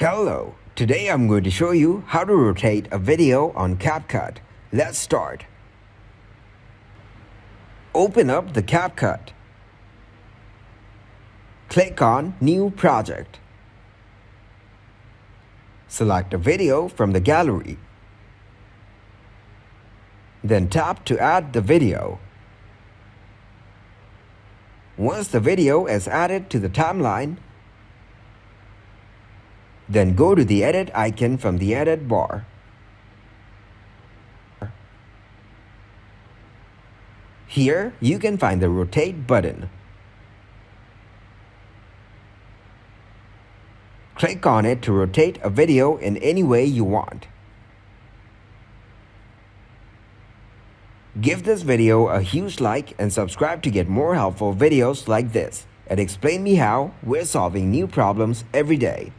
Hello, today I'm going to show you how to rotate a video on CapCut. Let's start. Open up the CapCut. Click on New Project. Select a video from the gallery. Then tap to add the video. Once the video is added to the timeline, then go to the edit icon from the edit bar. Here you can find the rotate button. Click on it to rotate a video in any way you want. Give this video a huge like and subscribe to get more helpful videos like this. At Explain Me How, we're solving new problems every day.